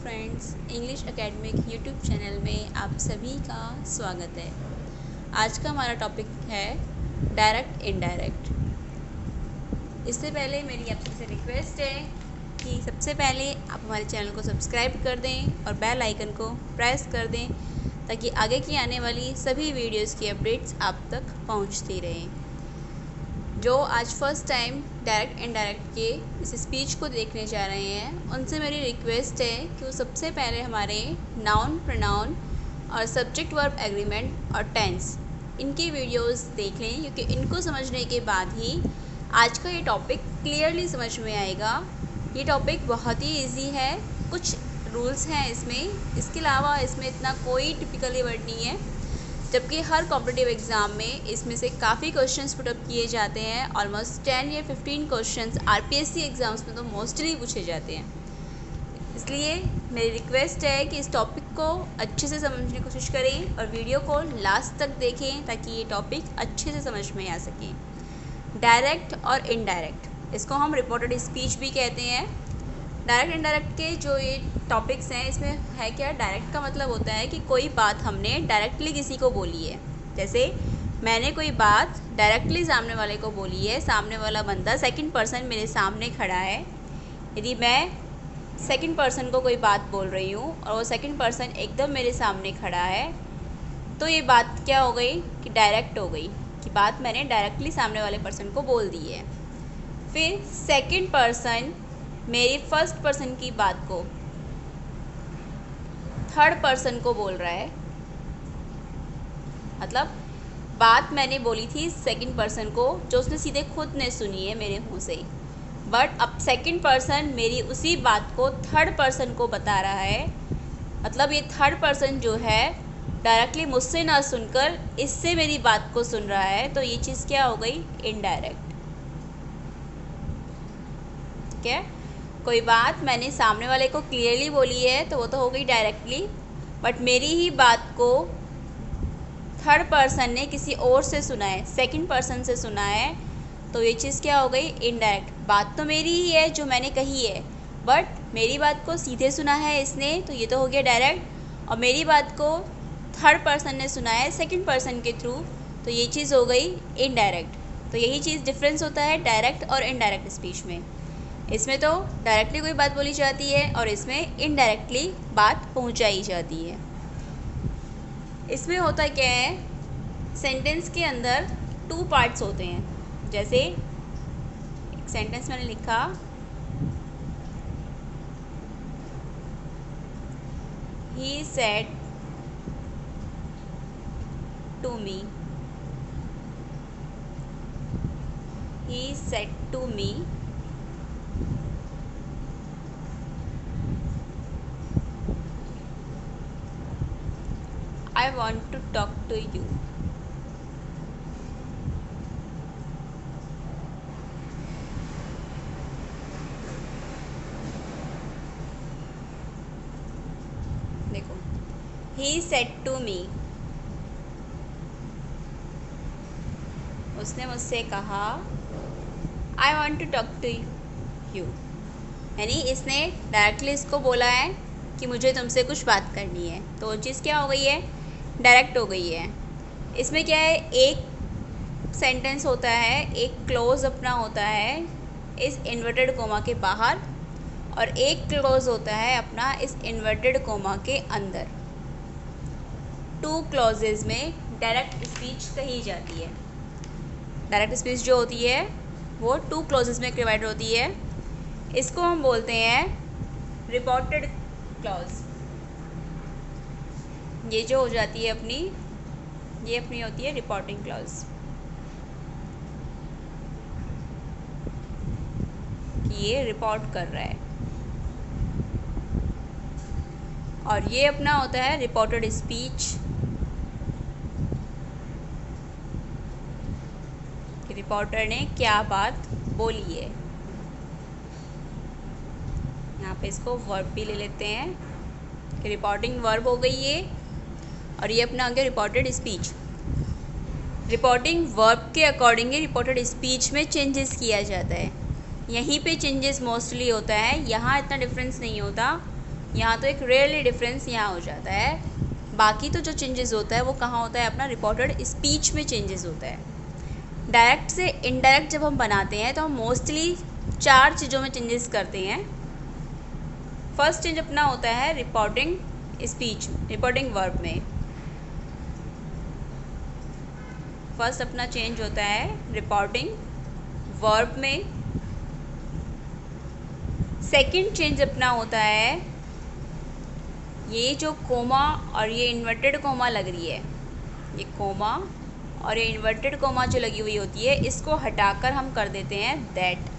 Friends, English academic YouTube channel में आप सभी का स्वागत है। आज का हमारा टॉपिक है डायरेक्ट इनडायरेक्ट। इससे पहले मेरी आपसे रिक्वेस्ट है कि सबसे पहले आप हमारे चैनल को सब्सक्राइब कर दें और बेल आइकन को प्रेस कर दें ताकि आगे की आने वाली सभी वीडियोज़ की अपडेट्स आप तक पहुँचती रहें। जो आज फर्स्ट टाइम डायरेक्ट इनडायरेक्ट के इस स्पीच को देखने जा रहे हैं उनसे मेरी रिक्वेस्ट है कि वो सबसे पहले हमारे नाउन, प्रोनाउन और सब्जेक्ट वर्ब एग्रीमेंट और टेंस इनकी वीडियोस देख लें, क्योंकि इनको समझने के बाद ही आज का ये टॉपिक क्लियरली समझ में आएगा। ये टॉपिक बहुत ही इजी है, कुछ रूल्स हैं इसमें, इसके अलावा इसमें इतना कोई टिपिकली वर्ड नहीं है, जबकि हर कॉम्पिटिटिव एग्ज़ाम में इसमें से काफ़ी क्वेश्चंस पुटअप किए जाते हैं। ऑलमोस्ट 10 या 15 क्वेश्चंस आरपीएससी एग्ज़ाम्स में तो मोस्टली पूछे जाते हैं। इसलिए मेरी रिक्वेस्ट है कि इस टॉपिक को अच्छे से समझने की कोशिश करें और वीडियो को लास्ट तक देखें ताकि ये टॉपिक अच्छे से समझ में आ सके। डायरेक्ट और इनडायरेक्ट, इसको हम रिपोर्टेड स्पीच भी कहते हैं। डायरेक्ट इनडायरेक्ट के जो ये टॉपिक्स हैं इसमें है क्या, डायरेक्ट का मतलब होता है कि कोई बात हमने डायरेक्टली किसी को बोली है। जैसे मैंने कोई बात डायरेक्टली सामने वाले को बोली है, सामने वाला बंदा सेकंड पर्सन मेरे सामने खड़ा है। यदि मैं सेकंड पर्सन को कोई बात बोल रही हूँ और वो सेकंड पर्सन एकदम मेरे सामने खड़ा है, तो ये बात क्या हो गई कि डायरेक्ट हो गई, कि बात मैंने डायरेक्टली सामने वाले पर्सन को बोल दी है। फिर सेकंड पर्सन मेरी फर्स्ट पर्सन की बात को थर्ड पर्सन को बोल रहा है, मतलब बात मैंने बोली थी सेकंड पर्सन को जो उसने सीधे खुद ने सुनी है मेरे मुंह से, बट अब सेकंड पर्सन मेरी उसी बात को थर्ड पर्सन को बता रहा है। मतलब ये थर्ड पर्सन जो है डायरेक्टली मुझसे ना सुनकर इससे मेरी बात को सुन रहा है, तो ये चीज़ क्या हो गई, इनडायरेक्ट। ठीक है, कोई बात मैंने सामने वाले को क्लियरली बोली है तो वो तो हो गई डायरेक्टली, बट मेरी ही बात को थर्ड पर्सन ने किसी और से सुना है, सेकंड पर्सन से सुना है, तो ये चीज़ क्या हो गई, इनडायरेक्ट। बात तो मेरी ही है जो मैंने कही है, बट मेरी बात को सीधे सुना है इसने, तो ये तो हो गया डायरेक्ट। और मेरी बात को थर्ड पर्सन ने सुना है सेकंड पर्सन के थ्रू, तो ये चीज़ हो गई इनडायरेक्ट। तो यही चीज़ डिफरेंस होता है डायरेक्ट और इनडायरेक्ट स्पीच में। इसमें तो डायरेक्टली कोई बात बोली जाती है और इसमें इनडायरेक्टली बात पहुंचाई जाती है। इसमें होता क्या है, सेंटेंस के अंदर 2 पार्ट्स होते हैं। जैसे एक सेंटेंस मैंने लिखा, he said to me, he said to me I want to talk to you. देखो, he said to me, उसने मुझसे कहा, I want to talk to you, यानी इसने डायरेक्टली इसको बोला है कि मुझे तुमसे कुछ बात करनी है, तो वो चीज़ क्या हो गई है, डायरेक्ट हो गई है। इसमें क्या है, एक सेंटेंस होता है, एक क्लोज अपना होता है इस इन्वर्टेड कोमा के बाहर, और एक क्लोज होता है अपना इस इन्वर्टेड कोमा के अंदर। 2 क्लॉजेज में डायरेक्ट स्पीच कही जाती है। डायरेक्ट स्पीच जो होती है वो 2 क्लॉजेज में डिवाइड होती है। इसको हम बोलते हैं रिपोर्टेड क्लॉज। ये जो हो जाती है अपनी, ये अपनी होती है रिपोर्टिंग क्लॉज, कि ये रिपोर्ट कर रहा है। और ये अपना होता है रिपोर्टेड स्पीच, कि रिपोर्टर ने क्या बात बोली है। यहाँ पे इसको वर्ब भी ले लेते हैं कि रिपोर्टिंग वर्ब हो गई ये, और ये अपना आ गया रिपोर्टेड स्पीच। रिपोर्टिंग वर्ब के अकॉर्डिंग ही रिपोर्टेड स्पीच में चेंजेस किया जाता है। यहीं पे चेंजेस मोस्टली होता है, यहाँ इतना डिफरेंस नहीं होता। यहाँ तो एक रेयरली डिफरेंस यहाँ हो जाता है। बाकी तो जो चेंजेस होता है वो कहाँ होता है, अपना रिपोर्टेड स्पीच में चेंजेस होता है। डायरेक्ट से इनडायरेक्ट जब हम बनाते हैं तो हम मोस्टली 4 चीज़ों में चेंजेस करते हैं। फर्स्ट चेंज अपना होता है रिपोर्टिंग स्पीच, रिपोर्टिंग वर्ब में। फर्स्ट अपना चेंज होता है रिपोर्टिंग वर्ब में। सेकंड चेंज अपना होता है, ये जो कोमा और ये इन्वर्टेड कोमा लग रही है, ये कोमा और ये इन्वर्टेड कोमा जो लगी हुई होती है, इसको हटाकर हम कर देते हैं दैट।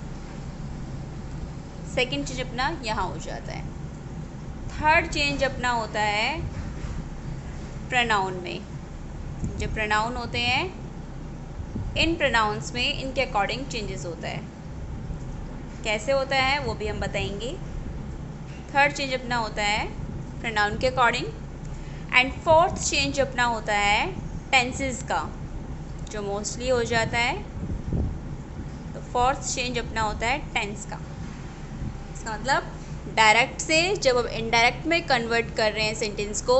सेकंड चेंज अपना यहाँ हो जाता है। थर्ड चेंज अपना होता है प्रोनाउन में। जो प्रोनाउन होते हैं, इन प्रोनाउंस में इनके अकॉर्डिंग चेंजेस होता है। कैसे होता है वो भी हम बताएंगे। थर्ड चेंज अपना होता है प्रोनाउन के अकॉर्डिंग। एंड फोर्थ चेंज अपना होता है टेंसेस का, जो मोस्टली हो जाता है। तो फोर्थ चेंज अपना होता है टेंस का। इसका मतलब डायरेक्ट से जब हम इनडायरेक्ट में कन्वर्ट कर रहे हैं सेंटेंस को,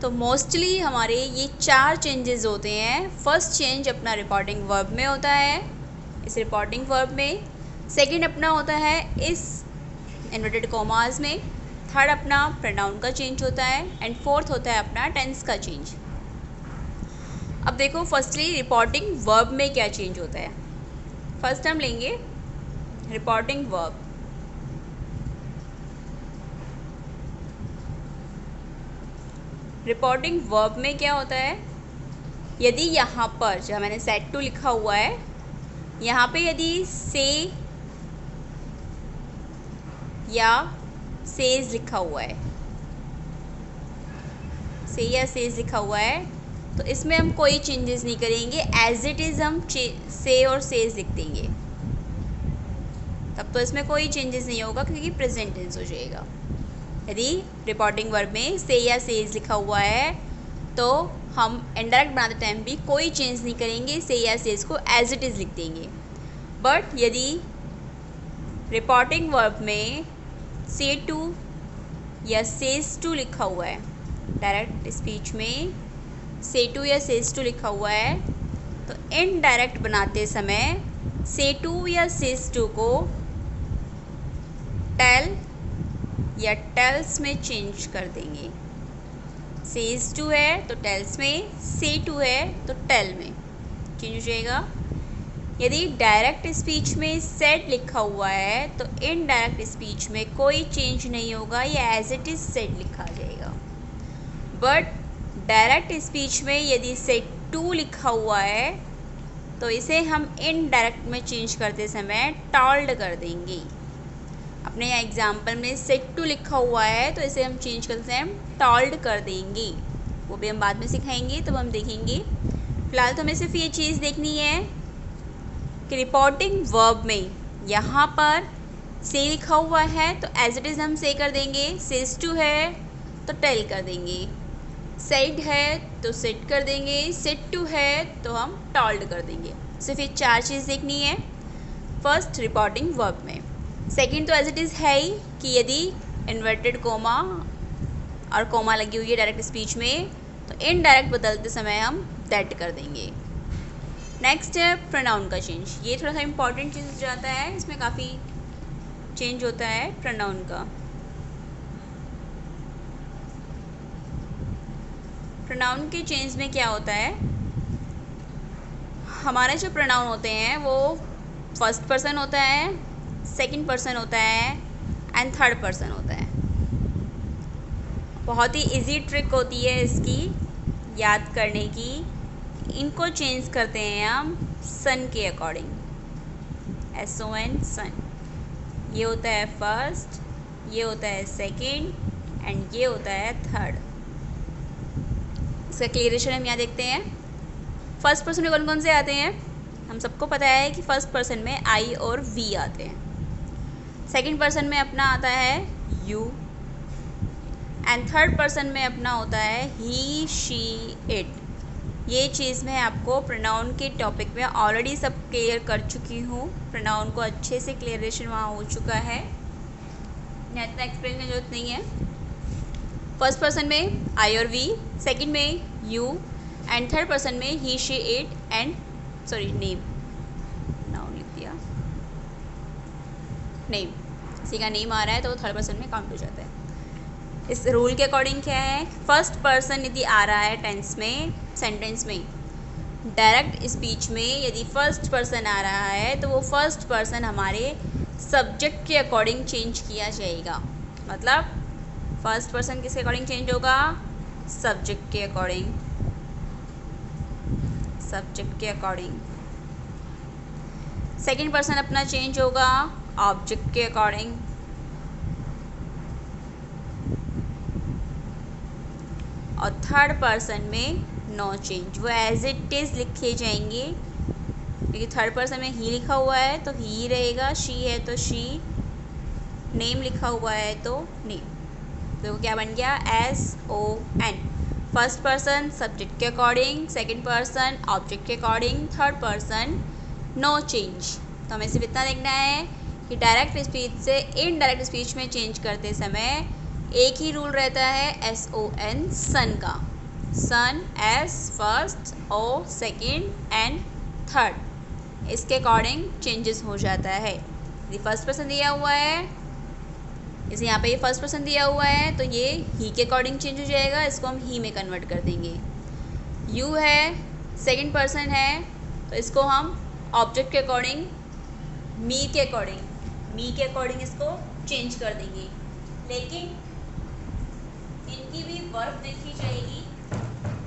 तो मोस्टली हमारे ये 4 चेंजेस होते हैं। फर्स्ट चेंज अपना रिपोर्टिंग वर्ब में होता है, इस रिपोर्टिंग वर्ब में। सेकंड अपना होता है इस इन्वर्टेड कॉमास में। थर्ड अपना प्रोनाउन का चेंज होता है। एंड फोर्थ होता है अपना टेंस का चेंज। अब देखो फर्स्टली रिपोर्टिंग वर्ब में क्या चेंज होता है। फर्स्ट हम लेंगे रिपोर्टिंग वर्ब। रिपोर्टिंग वर्ब में क्या होता है, यदि यहाँ पर जहाँ मैंने सेड टू लिखा हुआ है, यहाँ पे यदि से या सेज लिखा हुआ है, से या सेज लिखा हुआ है, तो इसमें हम कोई चेंजेस नहीं करेंगे। एज इट इज़ हम से और सेज लिख देंगे, तब तो इसमें कोई चेंजेस नहीं होगा क्योंकि प्रेजेंट टेंस हो जाएगा। यदि रिपोर्टिंग वर्ब में से या सेज लिखा हुआ है तो हम इनडायरेक्ट बनाते टाइम भी कोई चेंज नहीं करेंगे, से या सेज को एज इट इज़ लिख देंगे। बट यदि रिपोर्टिंग वर्ब में से टू या सेज टू लिखा हुआ है, डायरेक्ट स्पीच में से टू या सेज टू लिखा हुआ है, तो इनडायरेक्ट बनाते समय से टू या सेज टू को टेल या टेल्स में चेंज कर देंगे। सेज टू है तो टेल्स में, से टू है तो टेल में चेंज हो जाएगा। यदि डायरेक्ट स्पीच में सेड लिखा हुआ है तो इनडायरेक्ट स्पीच में कोई चेंज नहीं होगा, या एज इट इज़ सेड लिखा जाएगा। बट डायरेक्ट स्पीच में यदि सेड टू लिखा हुआ है तो इसे हम इनडायरेक्ट में चेंज करते समय टॉल्ड कर देंगे। अपने एग्जाम्पल में सेट टू लिखा हुआ है तो इसे हम चेंज करते हैं टॉल्ड कर देंगे। वो भी हम बाद में सिखाएंगे, तब हम देखेंगे। फिलहाल तो हमें सिर्फ ये चीज़ देखनी है कि रिपोर्टिंग वर्ब में यहाँ पर से लिखा हुआ है तो एज इट इज़ हम से कर देंगे, सेज टू है तो टेल कर देंगे, सेड है तो सेट कर देंगे, सेट टू है तो हम टॉल्ड कर देंगे। सिर्फ ये 4 चीज़ देखनी है फर्स्ट रिपोर्टिंग वर्ब में। सेकंड तो एज इट इज़ है ही कि यदि इन्वर्टेड कोमा और कोमा लगी हुई है डायरेक्ट स्पीच में तो इनडायरेक्ट बदलते समय हम दैट कर देंगे। नेक्स्ट है प्रोनाउन का चेंज। ये थोड़ा सा इम्पॉर्टेंट चीज़ हो जाता है, इसमें काफ़ी चेंज होता है प्रोनाउन का। प्रोनाउन के चेंज में क्या होता है, हमारे जो प्रोनाउन होते हैं वो फर्स्ट पर्सन होता है, सेकंड पर्सन होता है एंड थर्ड पर्सन होता है। बहुत ही इजी ट्रिक होती है इसकी याद करने की। इनको चेंज करते हैं हम सन के अकॉर्डिंग, SON सन। ये होता है फर्स्ट, ये होता है सेकंड एंड ये होता है थर्ड। इसका क्लियरेशन हम यहाँ देखते हैं। फर्स्ट पर्सन में कौन कौन से आते हैं, हम सबको पता है कि फर्स्ट पर्सन में आई और वी आते हैं। सेकंड पर्सन में अपना आता है यू एंड थर्ड पर्सन में अपना होता है ही, शी, इट। ये चीज़ मैं आपको प्रोनाउन के टॉपिक में ऑलरेडी सब क्लियर कर चुकी हूँ। प्रोनाउन को अच्छे से क्लियरेशन वहाँ हो चुका है, इतना एक्सप्लेन की जरूरत नहीं है। फर्स्ट पर्सन में आई और वी, सेकंड में यू, एंड थर्ड पर्सन में he, she, it and name. Noun लिख दिया, नेम, किसी का नेम आ रहा है तो वो थर्ड पर्सन में काउंट हो जाता है। इस रूल के अकॉर्डिंग क्या है, फर्स्ट पर्सन यदि आ रहा है टेंस में, सेंटेंस में, डायरेक्ट स्पीच में यदि फर्स्ट पर्सन आ रहा है तो वो फर्स्ट पर्सन हमारे सब्जेक्ट के अकॉर्डिंग चेंज किया जाएगा। मतलब फर्स्ट पर्सन किसके अकॉर्डिंग चेंज होगा, सब्जेक्ट के अकॉर्डिंग, सब्जेक्ट के अकॉर्डिंग। सेकंड पर्सन अपना चेंज होगा ऑब्जेक्ट के अकॉर्डिंग, और थर्ड पर्सन में नो चेंज, वो एज इट इज़ लिखे जाएंगे, क्योंकि थर्ड पर्सन में ही लिखा हुआ है तो ही रहेगा, शी है तो शी, नेम लिखा हुआ है तो नेम, तो वो क्या बन गया, SON। फर्स्ट पर्सन सब्जेक्ट के अकॉर्डिंग, सेकंड पर्सन ऑब्जेक्ट के according, third person no change. तो हमें सिर्फ इतना देखना है कि डायरेक्ट स्पीच से इनडायरेक्ट स्पीच में चेंज करते समय एक ही रूल रहता है, SON, सन का, son S first, O second and third, इसके अकॉर्डिंग चेंजेस हो जाता है। यदि फर्स्ट पर्सन दिया हुआ है, जैसे यहाँ पे ये फर्स्ट पर्सन दिया हुआ है तो ये ही के अकॉर्डिंग चेंज हो जाएगा, इसको हम ही में कन्वर्ट कर देंगे। यू है, सेकंड पर्सन है तो इसको हम ऑब्जेक्ट के अकॉर्डिंग, मी के अकॉर्डिंग इसको चेंज कर देंगे। लेकिन इनकी भी वर्ब देखी जाएगी,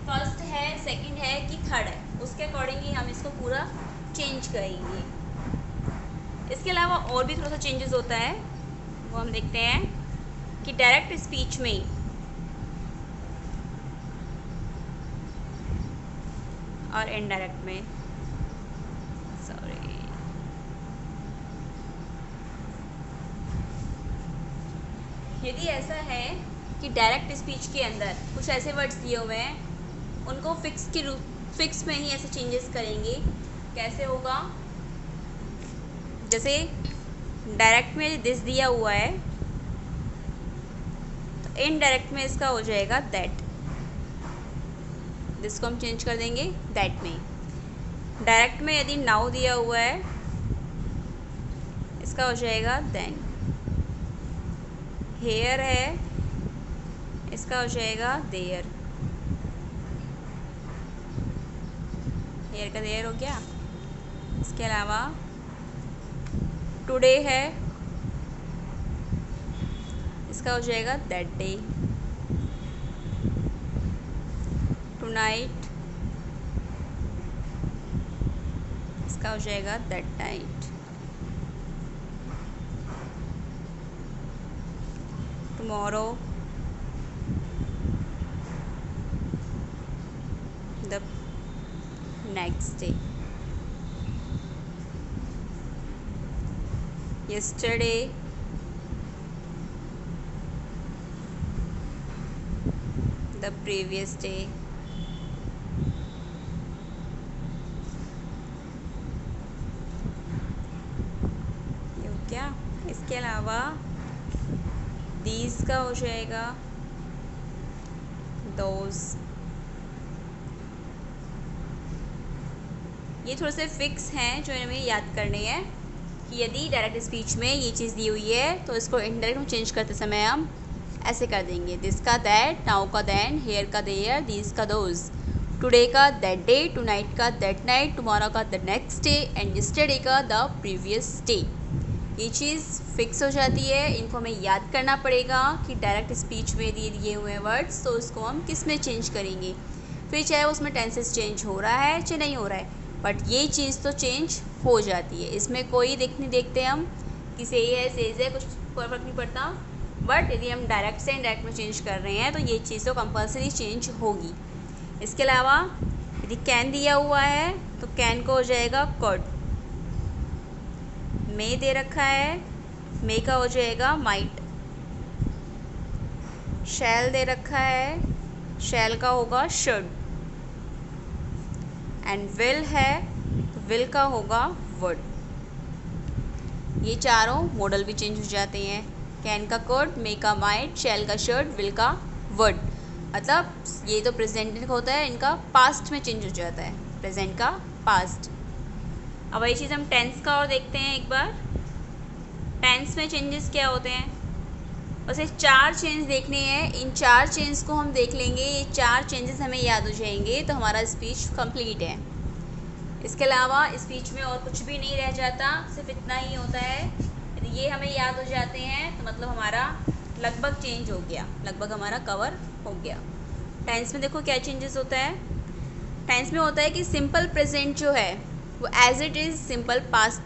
फर्स्ट है, सेकंड है कि थर्ड है, उसके अकॉर्डिंग ही हम इसको पूरा चेंज करेंगे। इसके अलावा और भी थोड़ा सा चेंजेस होता है, वो हम देखते हैं कि डायरेक्ट स्पीच में और इनडायरेक्ट में, सॉरी, यदि ऐसा है कि डायरेक्ट स्पीच के अंदर कुछ ऐसे वर्ड्स दिए हुए हैं, उनको फिक्स में ही ऐसे चेंजेस करेंगे। कैसे होगा, जैसे डायरेक्ट में दिस दिया हुआ है तो इनडायरेक्ट में इसका हो जाएगा दैट, दिस को हम चेंज कर देंगे दैट में। डायरेक्ट में यदि नाउ दिया हुआ है इसका हो जाएगा देन। हेयर है, इसका हो जाएगा देयर, हेयर का देयर हो गया। इसके अलावा टुडे है, इसका हो जाएगा दैट डे। टुनाइट, इसका हो जाएगा that night. Tomorrow, the next day. yesterday, the previous day। ये हो क्या। इसके अलावा these का हो जाएगा those। ये थोड़े से फिक्स हैं जो हमें याद करने हैं कि यदि डायरेक्ट स्पीच में ये चीज़ दी हुई है तो इसको इनडायरेक्ट में चेंज करते समय हम ऐसे कर देंगे, दिस का दैट, नाउ का देन, हेयर का देयर, दीज का दोज, टुडे का दैट डे, टुनाइट का दैट नाइट, टुमारो का the next day and yesterday का द प्रीवियस डे। ये चीज़ फिक्स हो जाती है। इनको हमें याद करना पड़ेगा कि डायरेक्ट स्पीच में दिए हुए वर्ड्स तो उसको हम किस में चेंज करेंगे, फिर चाहे उसमें टेंसेस चेंज हो रहा है चाहे नहीं हो रहा है, बट ये चीज़ तो चेंज हो जाती है। इसमें कोई देखते हम कि सही है सेज है, कुछ फर्क नहीं पड़ता। बट यदि हम डायरेक्ट से इनडायरेक्ट में चेंज कर रहे हैं तो ये चीज़ तो कंपल्सरी चेंज होगी। इसके अलावा यदि कैन दिया हुआ है तो कैन को हो जाएगा कुड, मे दे रखा है, मे का हो जाएगा माइट, शैल दे रखा है, शैल का होगा शुड, एंड विल है तो विल का होगा वुड। ये चारों मॉडल भी चेंज हो जाते हैं, कैन का कुड, मे का माइट, शैल का शुड, विल का वुड, मतलब ये तो प्रेजेंट होता है, इनका पास्ट में चेंज हो जाता है, प्रेजेंट का पास्ट। अब वही चीज़ हम टेंस का और देखते हैं एक बार। टेंस में चेंजेस क्या होते हैं, बस एक 4 चेंज देखने हैं, इन 4 चेंज को हम देख लेंगे, ये 4 चेंजेस हमें याद हो जाएंगे तो हमारा स्पीच कंप्लीट है। इसके अलावा स्पीच में और कुछ भी नहीं रह जाता, सिर्फ इतना ही होता है। यदि ये हमें याद हो जाते हैं तो मतलब हमारा लगभग चेंज हो गया, लगभग हमारा कवर हो गया। टेंस में देखो क्या चेंजेस होता है। टेंस में होता है कि सिंपल प्रेजेंट जो है वो as it is simple past,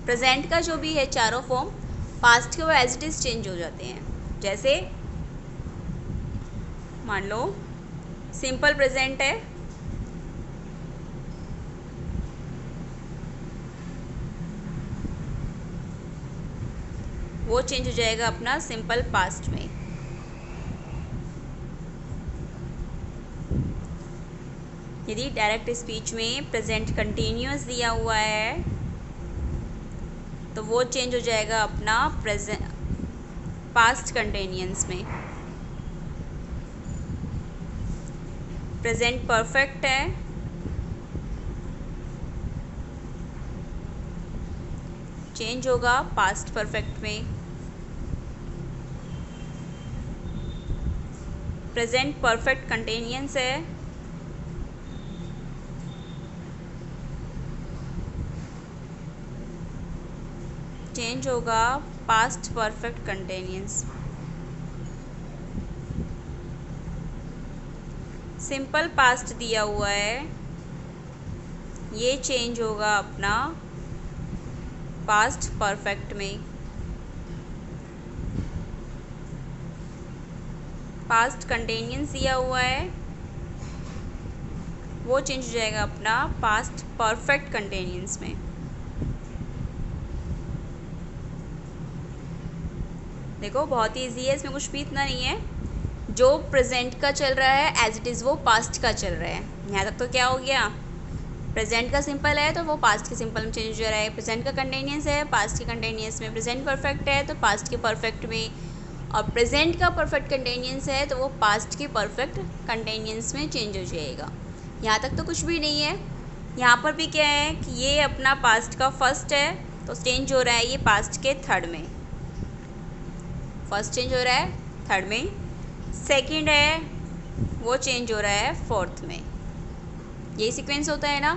present का जो भी है चारों फॉर्म पास्ट के वो एज इट इज़ चेंज हो जाते हैं। जैसे मान लो सिंपल प्रेजेंट है, वो चेंज हो जाएगा अपना सिंपल पास्ट में। यदि डायरेक्ट स्पीच में प्रेजेंट कंटिन्यूअस दिया हुआ है तो वो चेंज हो जाएगा अपना प्रेजेंट पास्ट कंटिन्यूअस में। प्रेजेंट परफेक्ट है, चेंज होगा पास्ट परफेक्ट में। प्रेजेंट परफेक्ट कंटिन्यूअस है, चेंज होगा past perfect continuous. Simple past दिया हुआ है, ये चेंज होगा अपना पास्ट परफेक्ट में। पास्ट कंटिन्यूअस दिया हुआ है, वो चेंज हो जाएगा अपना पास्ट परफेक्ट कंटिन्यूअस में। देखो बहुत ही ईजी है, इसमें कुछ भी इतना नहीं है। जो प्रेजेंट का चल रहा है एज इट इज़ वो पास्ट का चल रहा है। यहाँ तक तो क्या हो गया, प्रेजेंट का सिंपल है तो वो पास्ट के सिंपल में चेंज हो रहा है, प्रेजेंट का कंटिन्यूअस है पास्ट के कंटिन्यूअस में, प्रेजेंट परफेक्ट है तो पास्ट के परफेक्ट में, और प्रेजेंट का परफेक्ट कंटिन्यूअस है तो वो पास्ट के परफेक्ट कंटिन्यूअस में चेंज हो जाएगा। यहाँ तक तो कुछ भी नहीं है। यहाँ पर भी क्या है कि ये अपना पास्ट का फर्स्ट है तो चेंज हो रहा है ये पास्ट के थर्ड में, फर्स्ट चेंज हो रहा है थर्ड में, सेकंड है वो चेंज हो रहा है फोर्थ में। यही सीक्वेंस होता है ना,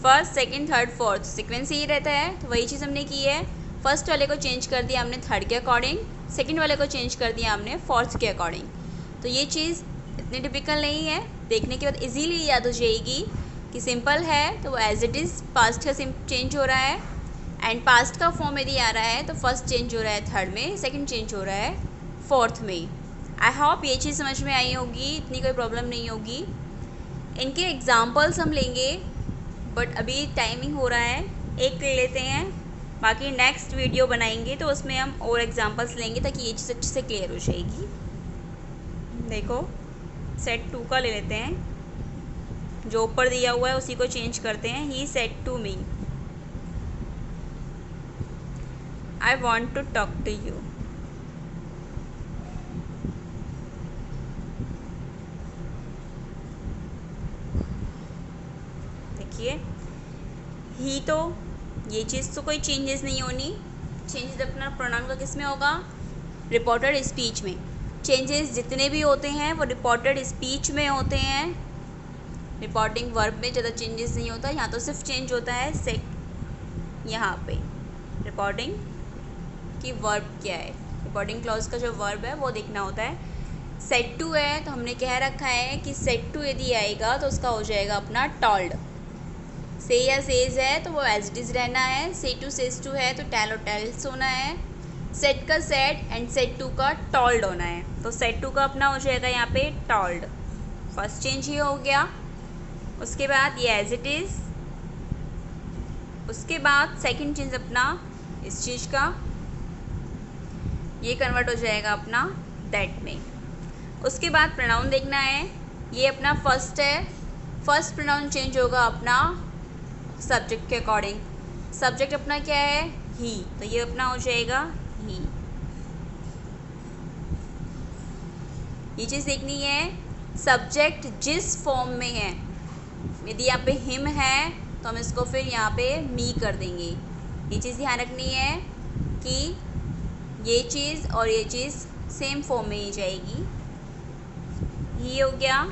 first second third fourth sequence यही रहता है। तो वही चीज़ हमने की है, फर्स्ट वाले को चेंज कर दिया हमने थर्ड के अकॉर्डिंग, सेकंड वाले को चेंज कर दिया हमने फोर्थ के अकॉर्डिंग। तो ये चीज़ इतनी टिपिकल नहीं है, देखने के बाद इजीली याद हो जाएगी कि सिंपल है तो वो एज इट इज़ पास्ट का चेंज हो रहा है, एंड पास्ट का फॉर्म यदि आ रहा है तो फर्स्ट चेंज हो रहा है थर्ड में, सेकंड चेंज हो रहा है फोर्थ में। आई होप ये चीज़ समझ में आई होगी, इतनी कोई प्रॉब्लम नहीं होगी। इनके एग्जांपल्स हम लेंगे बट अभी टाइमिंग हो रहा है, एक ले लेते हैं, बाकी नेक्स्ट वीडियो बनाएंगे तो उसमें हम और एग्जांपल्स लेंगे ताकि ये चीज़ अच्छे से क्लियर हो जाएगी। देखो सेट 2 का ले लेते हैं, जो ऊपर दिया हुआ है उसी को चेंज करते हैं। He said to me I want to talk to you. देखिए ही, तो ये चीज़ तो कोई चेंजेस नहीं होनी, चेंजेस अपना प्रोनाउन का किस में होगा, रिपोर्टेड स्पीच में। चेंजेस जितने भी होते हैं वो रिपोर्टेड स्पीच में होते हैं, रिपोर्टिंग वर्ब में ज़्यादा चेंजेस नहीं होता। यहाँ तो सिर्फ चेंज होता है सेट, यहाँ पे रिपोर्टिंग की वर्ब क्या है, रिपोर्टिंग क्लॉज का जो वर्ब है वो देखना होता है। सेड टू है तो हमने कह रखा है कि सेड टू यदि आएगा तो उसका हो जाएगा अपना टॉल्ड। से या सेज है तो वो एज इट इज़ रहना है, से टू सेज टू है तो टेल और टेल्स होना है, सेट का सेट एंड सेट टू का टॉल्ड होना है। तो सेट टू का अपना हो जाएगा यहाँ पे टॉल्ड, फर्स्ट चेंज ही हो गया। उसके बाद ये एज इट इज़, उसके बाद सेकंड चेंज अपना इस चीज़ का, ये कन्वर्ट हो जाएगा अपना दैट में। उसके बाद प्रोनाउन देखना है, ये अपना फर्स्ट है, फर्स्ट प्रोनाउन चेंज होगा अपना सब्जेक्ट के अकॉर्डिंग। सब्जेक्ट अपना क्या है, ही, तो ये अपना हो जाएगा ही। ये चीज़ देखनी है सब्जेक्ट जिस फॉर्म में है। यदि यहाँ पे हिम है तो हम इसको फिर यहाँ पे मी कर देंगे। ये चीज़ ध्यान रखनी है कि ये चीज़ और ये चीज़ सेम फॉर्म में ही जाएगी। ये हो गया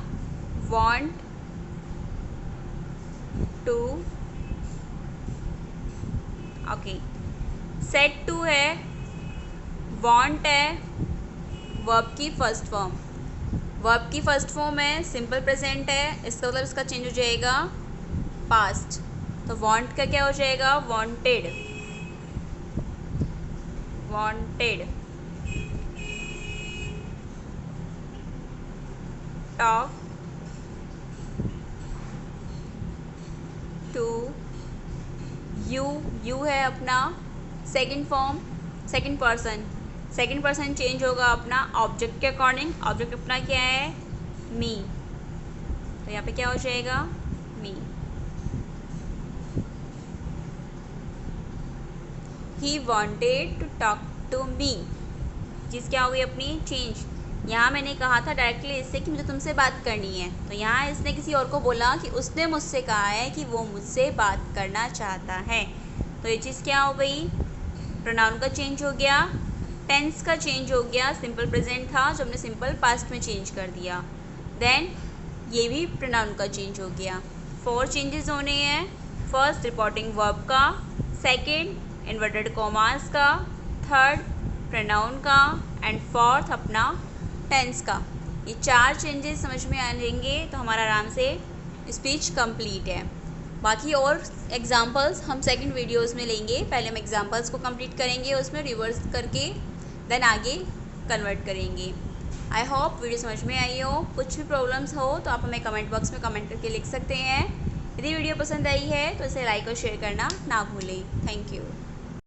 want to, okay. Said to है, want है, वर्ब की फर्स्ट फॉर्म। वर्ब की फर्स्ट फॉर्म है, सिंपल प्रेजेंट है, इसका मतलब इसका चेंज हो जाएगा पास्ट। तो want का क्या हो जाएगा, wanted, wanted। Talk to you, you है अपना second form, second person. Second person change होगा अपना ऑब्जेक्ट के अकॉर्डिंग। ऑब्जेक्ट अपना क्या है, मी, तो यहाँ पे क्या हो जाएगा, me. He wanted to talk to me, चीज़ क्या हो गई अपनी, चेंज। यहाँ मैंने कहा था डायरेक्टली इससे कि मुझे तुमसे बात करनी है, तो यहाँ इसने किसी और को बोला कि उसने मुझसे कहा है कि वो मुझसे बात करना चाहता है। तो ये चीज़ क्या हो गई, प्रोनाउन का चेंज हो गया, टेंस का चेंज हो गया। सिंपल प्रेजेंट था जो हमने सिंपल पास्ट में चेंज कर दिया। देन ये भी प्रोनाउन का चेंज हो गया। 4 चेंजेस होने हैं। फर्स्ट रिपोर्टिंग वर्ब का, सेकंड इन्वर्टेड कॉमास का, थर्ड प्रोनाउन का एंड फोर्थ अपना टेंस का। ये 4 चेंजेस समझ में आ जाएंगे तो हमारा आराम से स्पीच कंप्लीट है। बाकी और एग्जांपल्स हम सेकंड वीडियोस में लेंगे। पहले हम एग्जांपल्स को कंप्लीट करेंगे, उसमें रिवर्स करके देन आगे कन्वर्ट करेंगे। आई होप वीडियो समझ में आई हो। कुछ भी प्रॉब्लम्स हो तो आप हमें कमेंट बॉक्स में कमेंट करके लिख सकते हैं। यदि वीडियो पसंद आई है तो इसे लाइक और शेयर करना ना भूलें। Thank you.